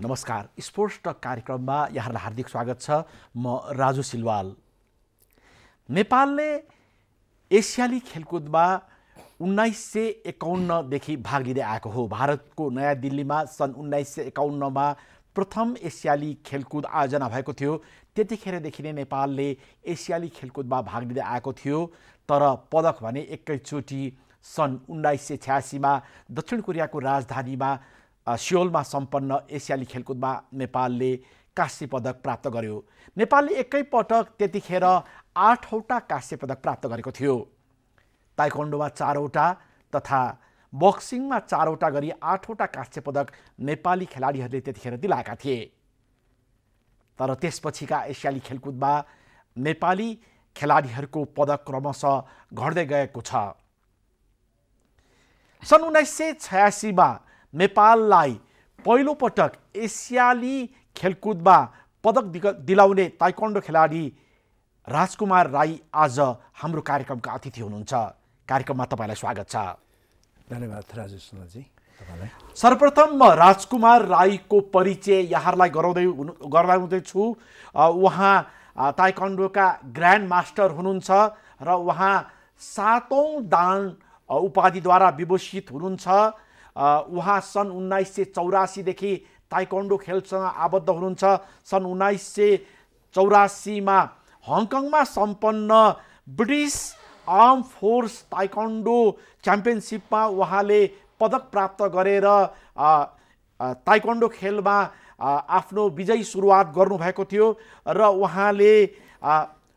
नमस्कार। Sports talk कार्यक्रममा यहाँहरूलाई हार्दिक स्वागत छ। म राजु सिलवाल। नेपालले एसियाली खेलकुदमा 1951 देखि भाग लिँदै आएको हो। भारतको नयाँ दिल्लीमा सन् 1951 मा प्रथम एसियाली खेलकुद आयोजना भएको थियो। त्यतिखेरदेखि नै नेपालले एसियाली खेलकुदमा भाग लिँदै आएको थियो। तर पदक भने एकैचोटि सन् 1986 मा दक्षिण कोरियाको राजधानीमा सियोलमा सम्पन्न एसियाली खेलकुदमा नेपालले काँस्य पदक प्राप्त गर्यो। नेपालले एकैपटक त्यतिखेर 8वटा काँस्य पदक प्राप्त गरेको थियो। ताइक्वान्डोमा 4वटा तथा बक्सिङमा 4वटा गरी 8वटा काँस्य पदक नेपाली खेलाडीहरूले त्यतिखेर दिलाएका थिए। तर त्यसपछिका एसियाली खेलकुदमा नेपाली खेलाडीहरूको पदक क्रमशः घट्दै गएको छ। सन् 1986 मा नेपाललाई पहिलो पटक एसियाली खेलकुदमा पदक दिलाउने ताइक्वान्डो खेलाडी राजकुमार राई आज हाम्रो कार्यक्रमका अतिथि हुनुहुन्छ। कार्यक्रममा तपाईँलाई स्वागत छ। धन्यवाद राजु सिन्हाजी तपाईलाई। सर्वप्रथम म राजकुमार राईको परिचय यहाँहरूलाई गराउँदैछु। उहाँ ताइक्वान्डोका ग्रान्ड मास्टर हुनुहुन्छ र उहाँ 7औं दान उपाधिद्वारा विभूषित हुनुहुन्छ। उहाँ सन् 1984 देखि ताइक्वान्डो खेलसँग आबद्ध हुनुहुन्छ। सन् 1984 मा हङकङमा सम्पन्न ब्रिटिस आर्म फोर्स ताइक्वान्डो च्याम्पियनसिपमा उहाँले पदक प्राप्त गरेर ताइक्वान्डो खेलमा आफ्नो विजयी सुरुवात गर्नुभएको थियो र उहाँले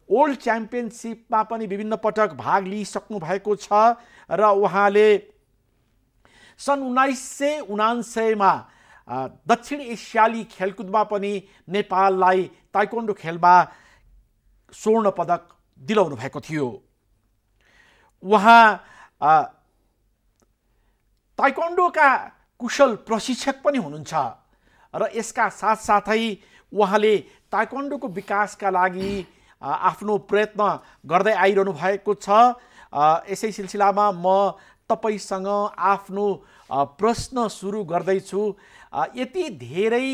वर्ल्ड च्याम्पियनसिपमा पनि विभिन्न पटक भाग लिइसक्नु भएको छ र उहाँले सन् 1979 मा दक्षिण एसियाली खेलकुदमा पनि नेपाललाई ताइक्वान्डो खेलमा स्वर्ण पदक दिलाउनु भएको थियो। उहाँ ताइक्वान्डोका कुशल प्रशिक्षक पनि हुनुहुन्छ र यसका साथसाथै उहाँले ताइक्वान्डोको विकासका लागि आफ्नो प्रयत्न गर्दै आइरहनु भएको छ। यसै सिलसिलामा म तपाईसँग आफ्नो प्रश्न सुरु गर्दैछु। यति धेरै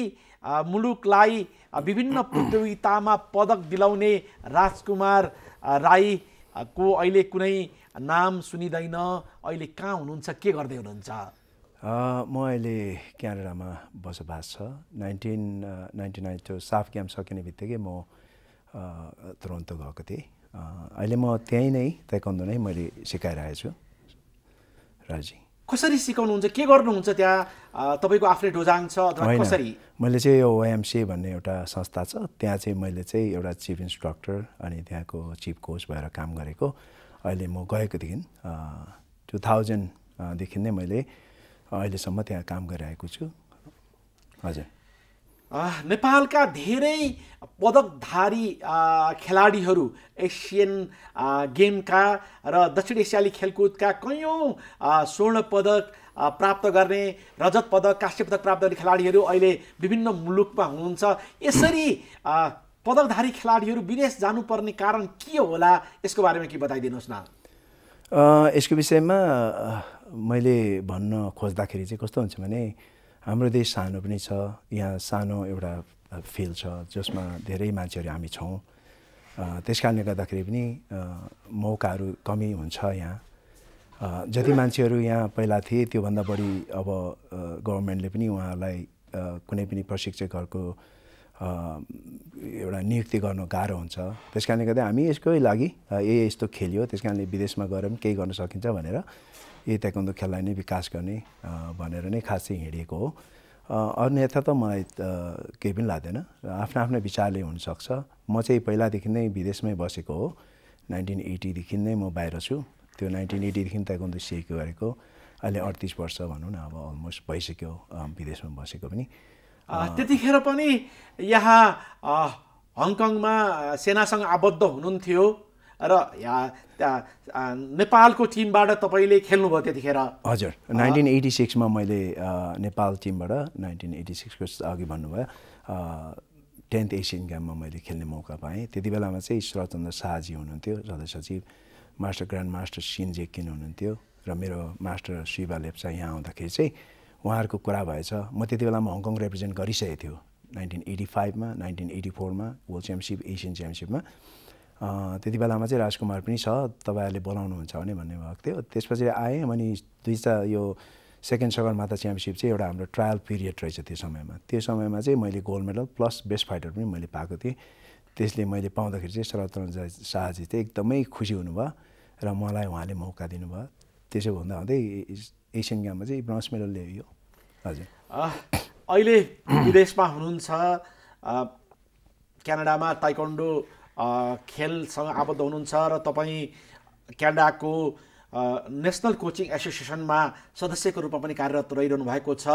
मुलुकलाई विभिन्न प्रतियोगितामा पदक दिलाउने राजकुमार राईको अहिले कुनै नाम सुनिँदैन। अहिले कहाँ हुनुहुन्छ, के गर्दै हुनुहुन्छ? म अहिले क्यानाडामा बसोबास छ। 1999 त्यो साफ गेम सकिने बित्तिकै म टोरन्टो गएको थिएँ। अहिले म त्यहीँ नै ताइक्वान्डो नै मैले सिकाइरहेको छु। राजी कसरी सिकाउनुहुन्छ, के गर्नुहुन्छ त्यहाँ? तपाईँको आफ्नै डोजाङ छ अथवा कसरी? मैले चाहिँ यो OMC भन्ने एउटा संस्था छ, त्यहाँ चाहिँ मैले चाहिँ एउटा चिफ इन्स्ट्रक्टर अनि त्यहाँको चिफ कोच भएर काम गरेको। अहिले म गएकोदेखि 2000 देखि नै मैले अहिलेसम्म त्यहाँ काम गरिरहेको छु। हजुर। नेपालका धेरै पदकधारी खेलाडीहरू एसियन गेमका र दक्षिण एसियाली खेलकुदका कैयौँ स्वर्ण पदक प्राप्त गर्ने, रजत पदक, काँस्य पदक प्राप्त गर्ने खेलाडीहरू अहिले विभिन्न मुलुकमा हुनुहुन्छ। यसरी पदकधारी खेलाडीहरू विदेश जानुपर्ने कारण के होला, यसको बारेमा के बताइदिनुहोस् न। यसको विषयमा मैले भन्न खोज्दाखेरि चाहिँ कस्तो हुन्छ भने हाम्रो देश सानो पनि छ। यहाँ सानो एउटा फिल्ड छ जसमा धेरै मान्छेहरू हामी छौँ। त्यस कारणले गर्दाखेरि पनि मौकाहरू कमी हुन्छ। यहाँ जति मान्छेहरू यहाँ पहिला थिए त्योभन्दा बढी अब गभर्मेन्टले पनि उहाँहरूलाई कुनै पनि प्रशिक्षकहरूको एउटा नियुक्ति गर्न गाह्रो हुन्छ। त्यस कारणले गर्दा हामी यसकै लागि यस्तो खेलियो, त्यस कारणले विदेशमा गएर पनि केही गर्न सकिन्छ भनेर यही ताइक्वान्डो खेललाई नै विकास गर्ने भनेर नै खास चाहिँ हिँडेको हो। अन्यथा त मलाई केही पनि लाग्दैन। आफ्नो आफ्नो विचारले हुनसक्छ। म चाहिँ पहिलादेखि नै विदेशमै बसेको हो। 1980 देखि नै म बाहिर छु। त्यो 1980 देखि ताइक्वान्डो सिकेको गरेको। अहिले 38 वर्ष भनौँ न, अब अलमोस्ट भइसक्यो विदेशमा बसेको पनि। त्यतिखेर पनि यहाँ हङकङमा सेनासँग आबद्ध हुनुहुन्थ्यो र नेपालको टिमबाट तपाईँले खेल्नुभयो त्यतिखेर? हजुर। 1986 मा मैले नेपाल टिमबाट 1986 को अघि भन्नुभयो 10th एसियन गेममा मैले खेल्ने मौका पाएँ। त्यति बेलामा चाहिँ ईश्वरचन्द्र शाहजी हुनुहुन्थ्यो सदस्य सचिव, मास्टर ग्रान्ड मास्टर सिन जेकिन हुनुहुन्थ्यो र मेरो मास्टर शिवा लेप्चा यहाँ आउँदाखेरि चाहिँ उहाँहरूको कुरा भएछ। म त्यति बेलामा हङकङ रिप्रेजेन्ट गरिसकेको थियो 1985 मा 1984 मा वर्ल्ड च्याम्पियनसिप एसियन च्याम्पियनसिपमा। त्यति बेलामा चाहिँ राजकुमार पनि छ, तपाईँहरूले बोलाउनुहुन्छ भने भन्ने भएको थियो। त्यसपछि आएँ अनि यो सेकेन्ड सगरमाथा च्याम्पियनसिप चाहिँ एउटा हाम्रो ट्रायल पिरियड रहेछ त्यो समयमा। त्यो समयमा चाहिँ मैले gold medal plus best fighter पनि मैले पाएको थिएँ। त्यसले मैले पाउँदाखेरि चाहिँ शरद रञ्जन शाहजी चाहिँ एकदमै खुसी हुनुभयो र मलाई उहाँले मौका दिनुभयो। त्यसो भन्दा हुँदै एसियन गेममा चाहिँ ब्रोन्ज मेडल ल्याइयो। हजुर, अहिले विदेशमा हुनुहुन्छ, क्यानाडामा ताइक्वान्डो खेलसँग आबद्ध हुनुहुन्छ र तपाईँ क्यानाडाको नेसनल कोचिङ एसोसिएसनमा सदस्यको रूपमा पनि कार्यरत रहिरहनु भएको छ।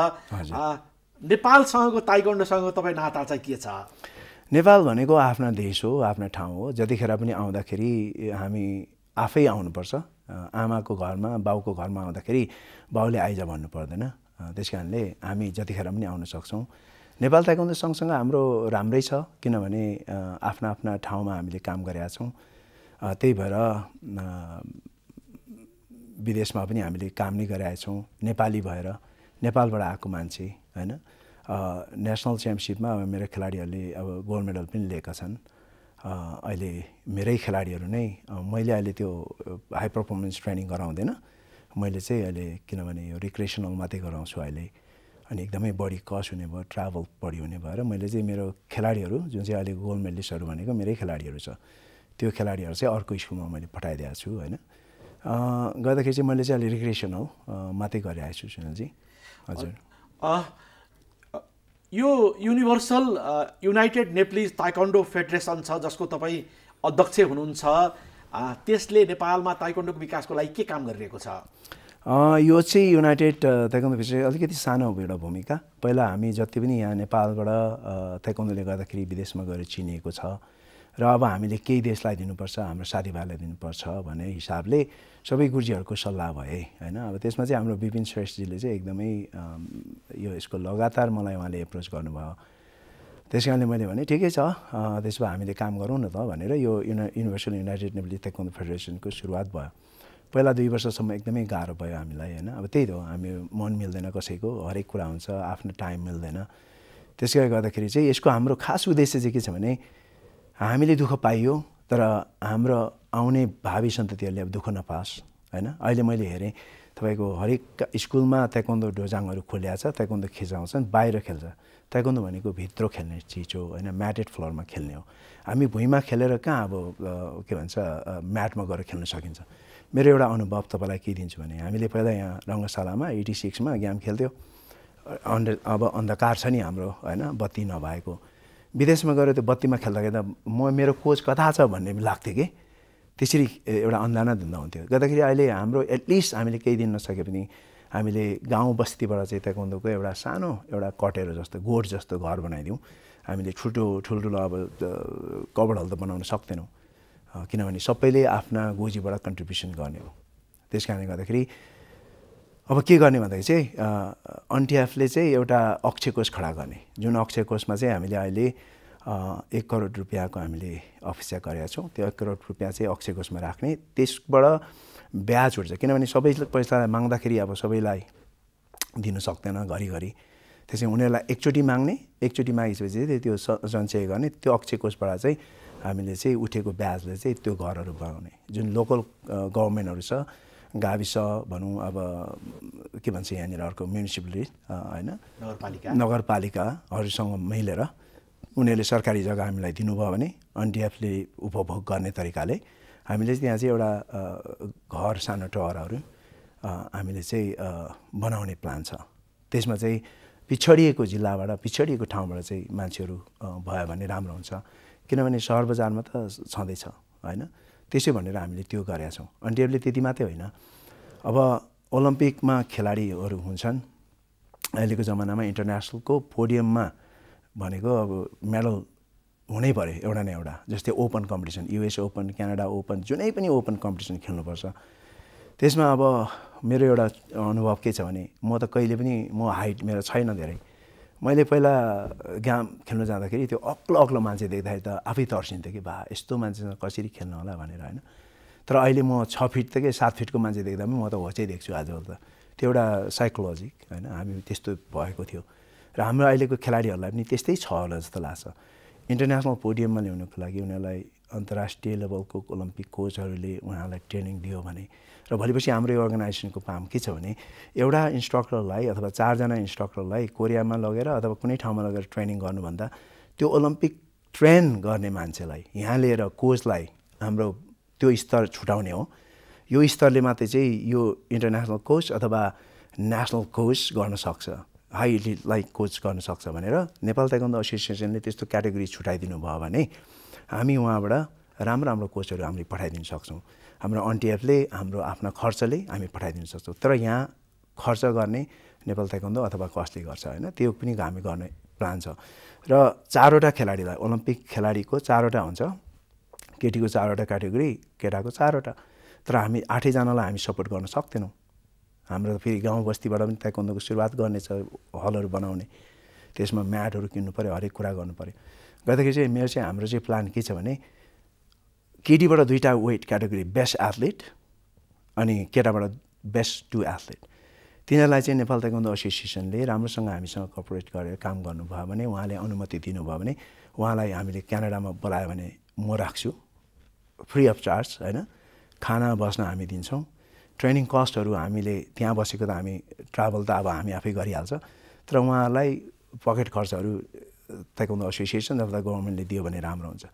नेपालसँगको ताइक्वान्डोसँग तपाईँ नाता चाहिँ के छ? नेपाल भनेको आफ्ना देश हो, आफ्ना ठाउँ हो। जतिखेर पनि आउँदाखेरि हामी आफै आउनुपर्छ। आमाको घरमा बाउको घरमा आउँदाखेरि बाउले आइज भन्नु पर्दैन। त्यस कारणले हामी जतिखेर पनि आउन सक्छौँ। नेपाल ताइक्वान्डो सँगसँग हाम्रो राम्रै छ, किनभने आफ्ना आफ्ना ठाउँमा हामीले काम गरेका छौँ। त्यही भएर विदेशमा पनि हामीले काम नै गरेका छौँ। नेपाली भएर नेपालबाट आएको मान्छे होइन। नेसनल च्याम्पियनसिपमा अब मेरो खेलाडीहरूले अब गोल्ड मेडल पनि लिएका छन्। अहिले मेरै खेलाडीहरू नै, मैले अहिले त्यो हाई पर्फर्मेन्स ट्रेनिङ गराउँदैन। मैले चाहिँ अहिले किनभने यो रिक्रिएसनल मात्रै गराउँछु अहिले, अनि एकदमै बढी कस्ट हुने भयो, ट्राभल बढी हुने भएर मैले चाहिँ मेरो खेलाडीहरू जुन चाहिँ अहिले गोल्ड मेडलिस्टहरू भनेको मेरै खेलाडीहरू छ, त्यो खेलाडीहरू चाहिँ अर्को स्कुलमा मैले पठाइदिएको छु होइन। गर्दाखेरि चाहिँ मैले चाहिँ अहिले रिक्रिएसनल मात्रै गरिरहेको छु सुनिलजी। हजुर, यो universal United Nepalese taekwondo federation छ जसको तपाईँ अध्यक्ष हुनुहुन्छ, त्यसले नेपालमा ताइक्वान्डोको विकासको लागि के काम गरिरहेको छ? यो चाहिँ युनाइटेड ताइक्वान्डो फेडरेसन अलिकति सानो एउटा भूमिका। पहिला हामी जति पनि यहाँ नेपालबाट ताइक्वान्डोले गर्दाखेरि विदेशमा गएर चिनिएको छ र अब हामीले केही देशलाई दिनुपर्छ, हाम्रो साथीभाइलाई दिनुपर्छ भन्ने हिसाबले सबै गुरुजीहरूको सल्लाह भए होइन। अब त्यसमा चाहिँ हाम्रो विपिन श्रेष्ठजीले चाहिँ एकदमै यसको लगातार मलाई उहाँले एप्रोच गर्नुभयो। त्यस कारणले मैले भने ठिकै छ, त्यसो भए हामीले काम गरौँ न त भनेर यो युनिभर्सल युनाइटेड नेप्लिज ताइक्वान्डो फेडरेसनको सुरुवात भयो। पहिला 2 वर्षसम्म एकदमै गाह्रो भयो हामीलाई होइन। अब त्यही हो, हामी मन मिल्दैन कसैको, हरेक कुरा हुन्छ, आफ्नो टाइम मिल्दैन। त्यसले गर्दाखेरि चाहिँ यसको हाम्रो खास उद्देश्य चाहिँ के छ भने हामीले दुःख पाइयो तर हाम्रो आउने भावी सन्ततिहरूले अब दुःख नपाओस् होइन। अहिले मैले हेरेँ तपाईँको हरेक स्कुलमा ताइक्वान्डो डोजाङहरू खोलिएको छ, ताइक्वान्डो खिचाउँछन्, बाहिर खेल्छ। ताइक्वान्डो भनेको भित्र खेल्ने चिज हो होइन, म्याटेड फ्लोरमा खेल्ने हो। हामी भुइँमा खेलेर कहाँ अब के भन्छ म्याटमा गएर खेल्न सकिन्छ। मेरो एउटा अनुभव तपाईँलाई के दिन्छु भने हामीले पहिला यहाँ रङ्गशालामा 86 मा गेम खेल्थ्यो। अब अन्धकार छ नि हाम्रो होइन, बत्ती नभएको। विदेशमा गएर त्यो बत्तीमा खेल्दाखेरि त मेरो कोच कता छ भन्ने लाग्थ्यो कि, त्यसरी एउटा अन्दाना धुन्दा हुन्थ्यो। गर्दाखेरि अहिले हाम्रो एटलिस्ट हामीले केही दिन नसके पनि हामीले गाउँ बस्तीबाट चाहिँ ताइक्वान्डोको एउटा सानो एउटा कटेरो जस्तो गोठ जस्तो घर बनाइदिउँ। हामीले ठुल्ठुलो अब कबडहरू त बनाउन सक्दैनौँ, किनभने सबैले आफ्ना गोजीबाट कन्ट्रिब्युसन गर्ने हो। त्यस कारणले गर्दाखेरि अब के गर्ने भन्दाखेरि चाहिँ एनटिएफले चाहिँ एउटा अक्षय कोष खडा गर्ने, जुन अक्षय कोषमा चाहिँ हामीले अहिले 1 करोड रुपियाँको हामीले अफिसिया गरेका छौँ। त्यो 1 करोड रुपियाँ चाहिँ अक्षय कोषमा राख्ने, त्यसबाट ब्याज उठ्छ। किनभने सबै पैसा माग्दाखेरि अब सबैलाई दिनु सक्दैन घरिघरि, त्यसै उनीहरूलाई एकचोटि माग्ने, एकचोटि मागिसकेपछि चाहिँ त्यो सञ्चय गर्ने, त्यो अक्षय कोषबाट चाहिँ हामीले चाहिँ उठेको ब्याजले चाहिँ त्यो घरहरू बनाउने। जुन लोकल गभर्मेन्टहरू छ, गाविस भनौँ, अब के भन्छ यहाँनिर अर्को म्युनिसिपालिटी होइन, नगरपालिकाहरूसँग मिलेर उनीहरूले सरकारी जग्गा हामीलाई दिनुभयो भने एनटिएफले उपभोग गर्ने तरिकाले हामीले त्यहाँ चाहिँ एउटा घर, सानो टहरहरू हामीले चाहिँ बनाउने प्लान छ। त्यसमा चाहिँ पिछडिएको जिल्लाबाट, पिछडिएको ठाउँबाट चाहिँ मान्छेहरू भयो भने राम्रो हुन्छ, किनभने सहर बजारमा त छँदैछ होइन। त्यसै भनेर हामीले त्यो गरेका छौँ। एनटिएफले त्यति मात्रै होइन, अब ओलम्पिकमा खेलाडीहरू हुन्छन् अहिलेको जमानामा, इन्टरनेसनलको पोडियममा भनेको अब मेडल हुनै पऱ्यो एउटा न एउटा। जस्तै open competition, US open, Canada open, जुनै पनि ओपन कम्पिटिसन खेल्नुपर्छ। त्यसमा अब मेरो एउटा अनुभव के छ भने म त कहिले पनि, म हाइट मेरो छैन धेरै, मैले पहिला गेम खेल्न जाँदाखेरि त्यो अग्लो मान्छे देख्दाखेरि त आफै तर्सिन्थ्यो कि बा यस्तो मान्छेसँग कसरी खेल्न होला भनेर होइन। तर अहिले म 6 फिट त के 7 फिटको मान्छे देख्दा पनि म त होचै देख्छु आजकल त। त्यो एउटा साइकोलोजी होइन हामी त्यस्तो भएको थियो र हाम्रो अहिलेको खेलाडीहरूलाई पनि त्यस्तै छ होला जस्तो लाग्छ इन्टरनेसनल पोडियममा ल्याउनुको लागि उनीहरूलाई अन्तर्राष्ट्रिय लेभलको ओलम्पिक कोचहरूले उहाँहरूलाई ट्रेनिङ दियो भने र भोलिपछि हाम्रो अर्गनाइजेसनको काम के छ भने एउटा इन्स्ट्रक्टरलाई अथवा 4 जना इन्स्ट्रक्टरलाई कोरियामा लगेर अथवा कुनै ठाउँमा लगेर ट्रेनिङ गर्नुभन्दा त्यो ओलम्पिक ट्रेन गर्ने मान्छेलाई यहाँ लिएर कोचलाई हाम्रो त्यो स्तर छुटाउने हो यो स्तरले मात्रै चाहिँ यो इन्टरनेसनल कोच अथवा नेसनल कोच गर्न सक्छ हाई कोच गर्न सक्छ भनेर नेपाल ताइक्वान्डो एसोसिएसनले त्यस्तो क्याटेगोरी छुटाइदिनु भयो भने हामी उहाँबाट राम्रो कोचहरू हामीले पठाइदिन सक्छौँ हाम्रो अन्टिएफले हाम्रो आफ्ना खर्चले हामी पठाइदिन सक्छौँ तर यहाँ खर्च गर्ने नेपाल ताइक्वान्डो अथवा कसले गर्छ होइन त्यो पनि हामी गर्ने प्लान छ र 4वटा खेलाडीलाई ओलम्पिक खेलाडीको 4वटा हुन्छ केटीको 4वटा क्याटेगोरी केटाको 4वटा तर हामी 8 जनालाई हामी सपोर्ट गर्न सक्दैनौँ हाम्रो फेरि गाउँ बस्तीबाट पनि ताइक्वान्डोको सुरुवात गर्ने छ हलहरू बनाउने त्यसमा म्याटहरू किन्नु पर्यो हरेक कुरा गर्नु पर्यो गर्दाखेरि चाहिँ मेरो चाहिँ हाम्रो चाहिँ प्लान के छ भने केटीबाट 2टा वेट क्याटेगोरी बेस्ट एथलिट अनि केटाबाट बेस्ट 2 एथलिट तिनीहरूलाई चाहिँ नेपाल ताइक्वान्डो एसोसिएसनले राम्रोसँग हामीसँग कोअपरेट गरेर काम गर्नुभयो भने उहाँले अनुमति दिनुभयो भने उहाँलाई हामीले क्यानाडामा बोलायो भने म राख्छु फ्री अफ चार्ज होइन खाना बस्न हामी दिन्छौँ ट्रेनिङ कस्टहरू हामीले त्यहाँ बसेको त हामी ट्राभल त अब हामी आफै गरिहाल्छ तर उहाँहरूलाई पकेट खर्चहरू ताइक्वान्डो एसोसिएसन अथवा गभर्मेन्टले दियो भने राम्रो हुन्छ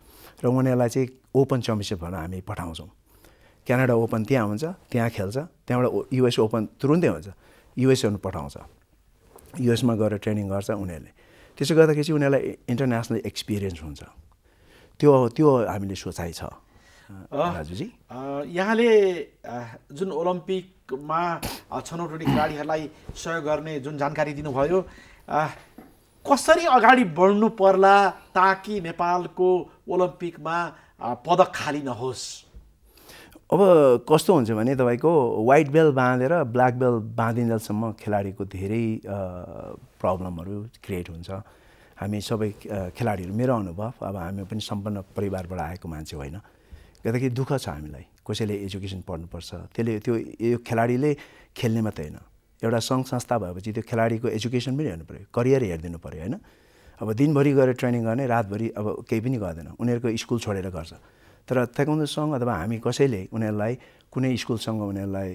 र उनीहरूलाई चाहिँ ओपन च्याम्पियनसिप भनेर हामी पठाउँछौँ क्यानाडा ओपन त्यहाँ हुन्छ त्यहाँ खेल्छ त्यहाँबाट युएस ओपन तुरुन्तै हुन्छ युएसए पठाउँछ युएसमा गएर ट्रेनिङ गर्छ उनीहरूले त्यसो गर्दाखेरि चाहिँ उनीहरूलाई इन्टरनेसनल एक्सपिरियन्स हुन्छ त्यो हामीले सोचाइ छ राजुजी यहाँले जुन ओलम्पिकमा छनौट हुने खेलाडीहरूलाई सहयोग गर्ने जुन जानकारी दिनुभयो कसरी अगाडि बढ्नु पर्ला ताकि नेपालको ओलम्पिकमा पदक खाली नहोस् अब कस्तो हुन्छ भने तपाईको व्हाइट बेल्ट बाँधेर ब्ल्याक बेल्ट बाँधिन्जेलसम्म खेलाडीको धेरै प्रब्लमहरू क्रिएट हुन्छ हामी सबै खेलाडीहरू मेरो अनुभव अब हामी पनि सम्पन्न परिवारबाट आएको मान्छे होइन गर्दाखेरि दुःख छ हामीलाई कसैले एजुकेसन पढ्नुपर्छ त्यसले त्यो यो खेलाडीले खेल्ने मात्रै होइन एउटा सङ्घ संस्था भएपछि त्यो खेलाडीको एजुकेसन पनि हेर्नु पर्यो करियर हेरिदिनु पर्यो होइन अब दिनभरि गएर ट्रेनिङ गर्ने रातभरि अब केही पनि गर्दैन उनीहरूको स्कुल छोडेर गर्छ तर ताइक्वान्डो सङ्घ अथवा हामी कसैले उनीहरूलाई कुनै स्कुलसँग उनीहरूलाई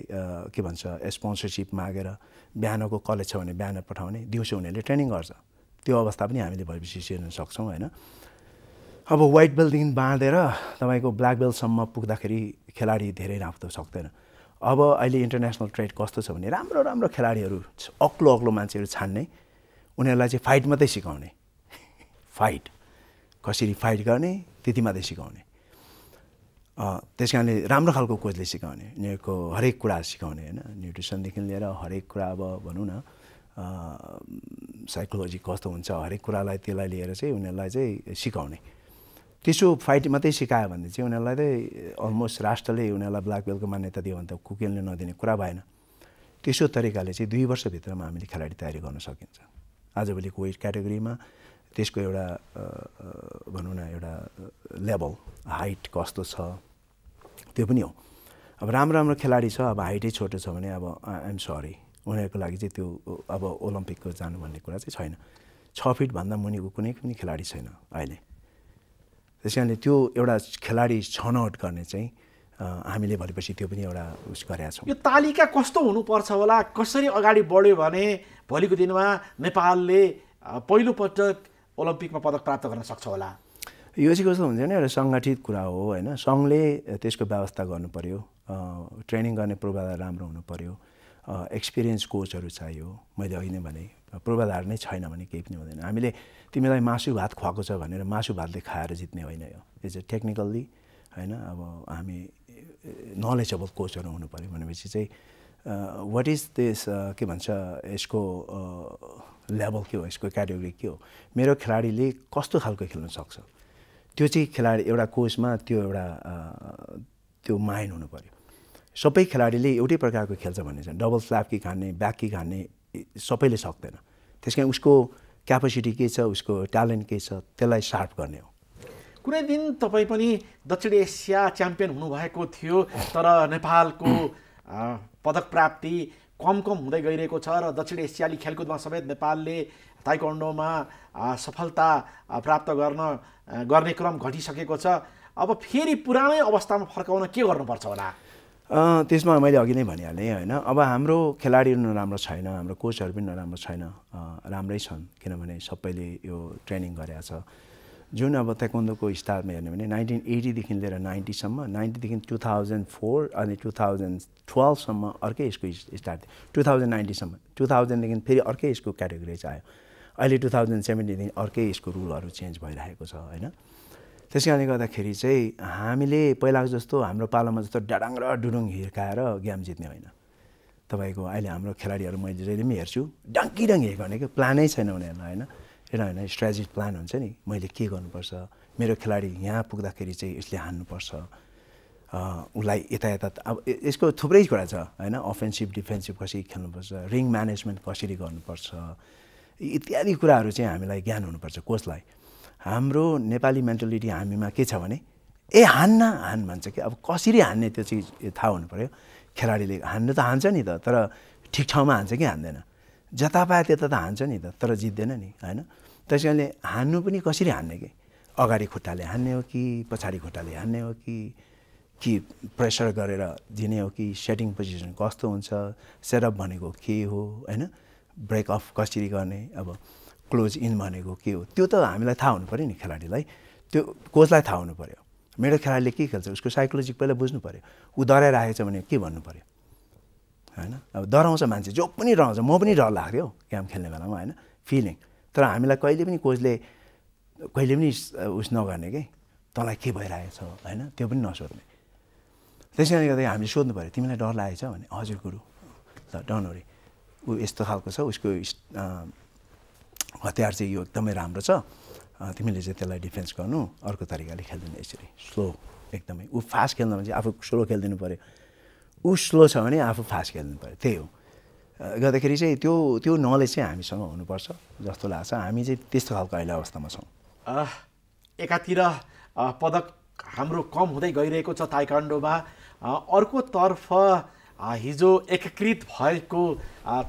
के भन्छ स्पोन्सरसिप मागेर बिहानको कलेज छ भने बिहान पठाउने दिउँसो उनीहरूले ट्रेनिङ गर्छ त्यो अवस्था पनि हामीले भएपछि हेर्न सक्छौँ होइन अब व्हाइट बेल्टदेखि बाँधेर तपाईँको ब्ल्याक बेल्टसम्म पुग्दाखेरि खेलाडी धेरै राम्रो सक्दैन अब अहिले इन्टरनेसनल ट्रेड कस्तो छ भने राम्रो खेलाडीहरू अग्लो मान्छेहरू छान्ने उनीहरूलाई चाहिँ फाइट मात्रै सिकाउने फाइट कसरी फाइट गर्ने त्यति मात्रै सिकाउने त्यस कारणले राम्रो खालको कोचले सिकाउने उनीहरूको हरेक कुरा सिकाउने होइन न्युट्रिसनदेखि लिएर हरेक कुरा अब भनौँ न साइकोलोजी कस्तो हुन्छ हरेक कुरालाई त्यसलाई लिएर चाहिँ उनीहरूलाई चाहिँ सिकाउने त्यसो फाइट मात्रै सिकायो भने चाहिँ उनीहरूलाई चाहिँ अलमोस्ट राष्ट्रले उनीहरूलाई ब्ल्याक बेल्टको मान्यता दियो भने त कुकेलले नदिने कुरा भएन त्यसो तरिकाले चाहिँ 2 वर्षभित्रमा हामीले खेलाडी तयारी गर्न सकिन्छ आजभोलिको वेट क्याटेगोरीमा त्यसको एउटा भनौँ न एउटा लेभल हाइट कस्तो छ त्यो पनि हो अब राम्रो खेलाडी छ अब हाइटै छोटो छ भने अब आइएम सरी उनीहरूको लागि चाहिँ त्यो अब ओलम्पिकको जानु भन्ने कुरा चाहिँ छैन 6 फिटभन्दा मुनिको कुनै पनि खेलाडी छैन अहिले त्यस कारणले त्यो एउटा खेलाडी छनौट गर्ने चाहिँ हामीले भनेपछि त्यो पनि एउटा उस गरेका छौँ यो तालिका कस्तो हुनुपर्छ होला कसरी अगाडि बढ्यो भने भोलिको दिनमा नेपालले पहिलोपटक ओलम्पिकमा पदक प्राप्त गर्न सक्छ होला यो चाहिँ कस्तो हुन्छ भने एउटा सङ्गठित कुरा हो होइन सङ्घले त्यसको व्यवस्था गर्नु पर्यो ट्रेनिङ गर्ने पूर्वाधार राम्रो हुनु पर्यो एक्सपिरियन्स कोचहरू चाहियो मैले अघि नै भने पूर्वाधार नै छैन भने केही पनि हुँदैन हामीले तिमीलाई मासु भात खुवाएको छ भनेर मासु भातले खाएर जित्ने होइन यो इट्स टेक्निकल्ली होइन अब हामी नलेजेबल कोचहरू हुनु पर्यो भनेपछि चाहिँ वाट इज दिस के भन्छ यसको लेभल के हो यसको क्याटेगोरी के हो मेरो खेलाडीले कस्तो खालको खेल्न सक्छ त्यो चाहिँ खेलाडी एउटा कोचमा त्यो एउटा त्यो माइन्ड हुनु पर्यो सबै खेलाडीले एउटै प्रकारको खेल्छ भन्ने छ डबल स्ल्याप कि खाने ब्याक कि खाने सबैले सक्दैन त्यस कारण उसको क्यापेसिटी के छ उसको ट्यालेन्ट के छ त्यसलाई सार्प गर्ने हो कुनै दिन तपाईँ पनि दक्षिण एसिया च्याम्पियन हुनुभएको थियो तर नेपालको पदक प्राप्ति कम हुँदै गइरहेको छ र दक्षिण एसियाली खेलकुदमा समेत नेपालले ताइक्वान्डोमा सफलता प्राप्त गर्ने क्रम घटिसकेको छ। अब फेरि पुरानै अवस्थामा फर्काउन के गर्नुपर्छ होला? त्यसमा मैले अघि नै भनिहालेँ होइन। अब हाम्रो खेलाडीहरू नराम्रो छैन, हाम्रो कोचहरू पनि नराम्रो छैन, राम्रै छन्, किनभने सबैले यो ट्रेनिङ गरेको छ। जुन अब ताइक्वान्डोको स्टारमा हेर्ने भने 1980देखि लिएर 90सम्म, 90देखि 2004 अनि 2012सम्म अर्कै यसको स्टार्ट थियो, 2090सम्म, 2000देखि फेरि अर्कै यसको क्याटेगोरी आयो, अहिले 2017देखि अर्कै यसको रुलहरू चेन्ज भइरहेको छ होइन। त्यस कारणले गर्दाखेरि चाहिँ हामीले पहिलाको जस्तो हाम्रो पालामा जस्तो डाडाङ र डुडुङ हिर्काएर गेम जित्ने होइन। तपाईँको अहिले हाम्रो खेलाडीहरू मैले जहिले पनि हेर्छु डाङ्कीडाङ हिर्काउने क्या, प्लानै छैन उनीहरूलाई होइन। होइन स्ट्राटेजिक प्लान हुन्छ नि, मैले के गर्नुपर्छ, मेरो खेलाडी यहाँ पुग्दाखेरि चाहिँ यसले हान्नुपर्छ, उसलाई यता अब यसको थुप्रै कुरा छ होइन। अफेन्सिभ डिफेन्सिभ कसरी खेल्नुपर्छ, रिङ म्यानेजमेन्ट कसरी गर्नुपर्छ, इत्यादि कुराहरू चाहिँ हामीलाई ज्ञान हुनुपर्छ कोचलाई। हाम्रो नेपाली मेन्टालिटी हामीमा के छ भने हान भन्छ कि, अब कसरी हान्ने त्यो चिज थाहा हुनु पऱ्यो। खेलाडीले हान्नु त हान्छ नि त, तर ठिक ठाउँमा हान्छ कि हान्दैन, जता पाए त्यता त हान्छ नि त, तर जित्दैन नि होइन। त्यस कारणले हान्नु पनि कसरी हान्ने कि, अगाडि खुट्टाले हान्ने हो कि पछाडि खुट्टाले हान्ने हो कि प्रेसर गरेर दिने हो कि, सेटिङ पोजिसन कस्तो हुन्छ, सेटअप भनेको के हो होइन, ब्रेक अफ कसरी गर्ने, अब क्लोज इन भनेको के हो, त्यो त हामीलाई थाहा हुनु पऱ्यो नि खेलाडीलाई, त्यो कोचलाई थाहा हुनु पऱ्यो। मेरो खेलाडीले के खेल्छ उसको साइकोलोजी पहिला बुझ्नु पऱ्यो। ऊ डराइरहेको छ भने के भन्नु पऱ्यो होइन। अब डराउँछ मान्छे, जो पनि डराउँछ, म पनि डर लाग्थ्यो गेम खेल्ने बेलामा होइन, फिलिङ। तर हामीलाई कहिले पनि कोचले कहिले पनि उस नगर्ने कि तँलाई के भइरहेको छ होइन, त्यो पनि नसोध्ने। त्यस कारणले गर्दा हामीले सोध्नु पऱ्यो तिमीलाई डर लागेको छ भने, हजुर गुरु ल डनवरी, ऊ यस्तो खालको छ, उसको हतियार चाहिँ यो एकदमै राम्रो छ, तिमीले चाहिँ त्यसलाई डिफेन्स गर्नु, अर्को तरिकाले खेल्दिनु, यसरी स्लो एकदमै। ऊ फास्ट खेल्नु भने चाहिँ आफू स्लो खेलिदिनु पऱ्यो, ऊ स्लो छ भने आफू फास्ट खेल्नु पऱ्यो, त्यही हो। गर्दाखेरि चाहिँ त्यो नलेज चाहिँ हामीसँग हुनुपर्छ जस्तो लाग्छ। हामी चाहिँ त्यस्तो खालको अहिले अवस्थामा छौँ। एकातिर पदक हाम्रो कम हुँदै गइरहेको छ ताइक्वान्डोमा, अर्कोतर्फ हिजो एकीकृत भएको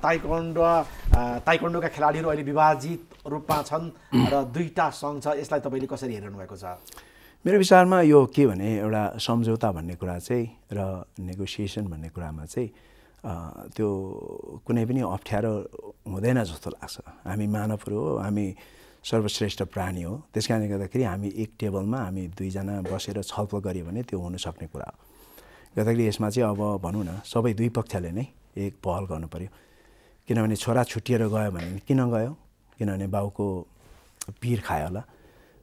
ताइक्वान्डोका खेलाडीहरू अहिले विभाजित रूपमा छन् र दुईटा सङ्घ छ। यसलाई तपाईँले कसरी हेर्नु भएको छ? मेरो विचारमा यो के भने एउटा सम्झौता भन्ने कुरा चाहिँ र नेगोसिएसन भन्ने कुरामा चाहिँ त्यो कुनै पनि अप्ठ्यारो हुँदैन जस्तो लाग्छ। हामी मानवहरू हो, हामी सर्वश्रेष्ठ प्राणी हो, त्यस कारणले गर्दाखेरि हामी एक टेबलमा हामी दुईजना बसेर छलफल गऱ्यो भने त्यो हुनसक्ने कुरा हो। गर्दाखेरि यसमा चाहिँ अब भनौँ न सबै दुई पक्षले नै एक पहल गर्नु पऱ्यो। किनभने छोरा छुट्टिएर गयो भने किन गयो, किनभने बाउको पिर खायो होला,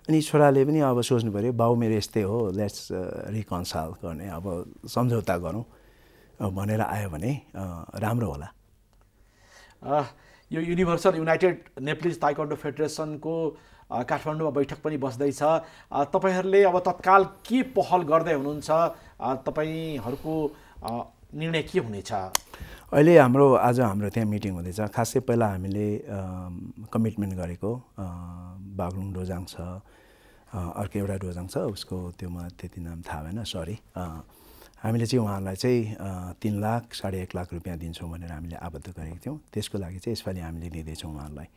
अनि छोराले पनि अब सोच्नु पऱ्यो बाउ मेरो यस्तै हो, लेट्स रिकन्साइल गर्ने, अब सम्झौता गरौँ भनेर आयो भने राम्रो होला। यो युनिभर्सल युनाइटेड नेप्लिज ताइक्वान्डो फेडरेसनको काठमाडौँमा बैठक पनि बस्दैछ। तपाईँहरूले अब तत्काल के पहल गर्दै हुनुहुन्छ? तपाईँहरूको निर्णय के हुनेछ? अहिले आज हाम्रो त्यहाँ मिटिङ हुँदैछ। खासै पहिला हामीले कमिटमेन्ट गरेको बागलुङ डोजाङ छ, अर्को एउटा डोजाङ छ, उसको त्यो मलाई त्यति नाम थाहा भएन, सरी। हामीले चाहिँ उहाँहरूलाई चाहिँ 3 लाख, 1.5 लाख रुपियाँ दिन्छौँ भनेर हामीले आबद्ध गरेको थियौँ। त्यसको लागि चाहिँ यसपालि हामीले दिँदैछौँ उहाँहरूलाई।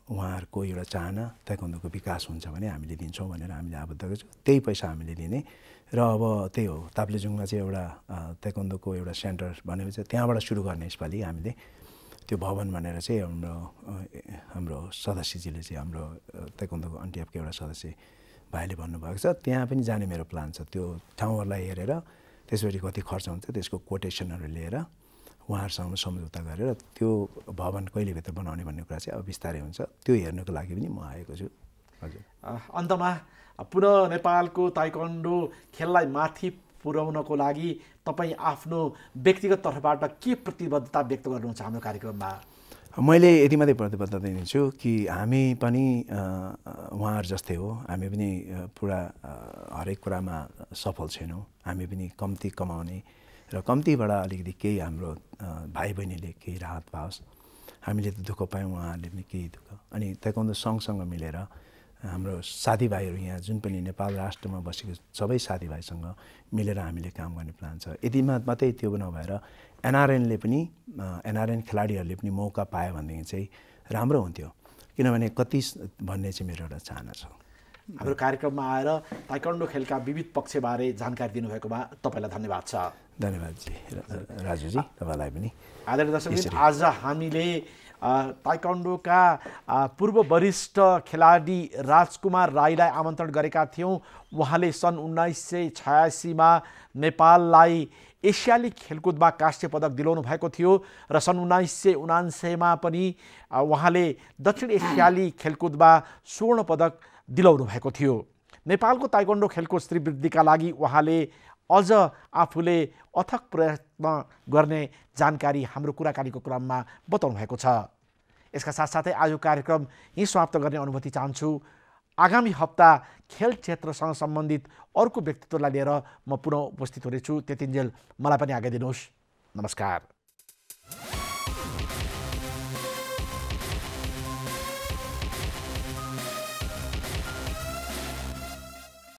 उहाँहरूको एउटा चाहना ताइक्वान्डोको विकास हुन्छ भने हामीले दिन्छौँ भनेर हामीले आबद्ध गर्छौँ। त्यही पैसा हामीले दिने र अब त्यही हो, ताप्लेजुङमा चाहिँ एउटा ताइक्वान्डोको एउटा सेन्टर भनेपछि त्यहाँबाट सुरु गर्ने यसपालि हामीले त्यो भवन भनेर चाहिँ हाम्रो सदस्यजीले चाहिँ हाम्रो ताइक्वान्डोको अन्टिएफको एउटा सदस्य भाइले भन्नुभएको छ, त्यहाँ पनि जाने मेरो प्लान छ। त्यो ठाउँहरूलाई हेरेर त्यसपछि कति खर्च हुन्छ त्यसको कोटेसनहरू लिएर उहाँहरूसँग सम्झौता गरेर त्यो भवन कहिलेभित्र बनाउने भन्ने कुरा चाहिँ अब बिस्तारै हुन्छ। त्यो हेर्नको लागि पनि म आएको छु। हजुर, अन्तमा पुनः नेपालको ताइक्वान्डो खेललाई माथि पुर्याउनको लागि तपाईँ आफ्नो व्यक्तिगत तर्फबाट के प्रतिबद्धता व्यक्त गर्नुहुन्छ हाम्रो कार्यक्रममा? मैले यति मात्रै प्रतिबद्धता दिन्छु कि हामी पनि उहाँहरू जस्तै हो, हामी पनि पुरा हरेक कुरामा सफल छैनौँ। हामी पनि कम्ती कमाउने र कम्तीबाट अलिकति केही हाम्रो भाइ बहिनीले केही राहत पाओस्। हामीले त दुःख पायौँ, उहाँहरूले पनि केही दुःख। अनि ताइक्वान्डो सँगसँग मिलेर हाम्रो साथीभाइहरू यहाँ जुन पनि नेपाल राष्ट्रमा बसेको सबै साथीभाइसँग मिलेर हामीले काम गर्ने प्लान छ। यति मात्रै त्यो नभएर एनआरएनले पनि एनआरएन खेलाडीहरूले पनि मौका पायो भनेदेखि चाहिँ राम्रो हुन्थ्यो, किनभने कति भन्ने चाहिँ मेरो एउटा चाहना छ। हाम्रो कार्यक्रममा आएर ताइक्वान्डो खेलका विविध पक्षबारे जानकारी दिनुभएकोमा तपाईँलाई धन्यवाद छ। धन्यवाद जी राजुजी, तपाईँलाई पनि। आदरणीय दर्शकवृन्द, आज हामीले ताइक्वान्डोका पूर्व वरिष्ठ खेलाडी राजकुमार राईलाई आमन्त्रण गरेका थियौँ। उहाँले सन् 1986मा नेपाललाई एसियाली खेलकुदमा काँस्य पदक दिलाउनु भएको थियो र सन् 1979मा पनि उहाँले दक्षिण एसियाली खेलकुदमा स्वर्ण पदक दिलाउनु भएको थियो। नेपालको ताइक्वान्डो खेलको श्रीवृद्धिका लागि उहाँले अझ आफूले अथक प्रयत्न गर्ने जानकारी हाम्रो कुराकानीको क्रममा बताउनु भएको छ। यसका साथसाथै आजको कार्यक्रम यहीँ समाप्त गर्ने अनुमति चाहन्छु। आगामी हप्ता खेल क्षेत्रसँग सम्बन्धित अर्को व्यक्तित्वलाई लिएर म पुनः उपस्थित हुनेछु। त्यतिन्जेल मलाई पनि आज्ञा दिनुहोस्। नमस्कार।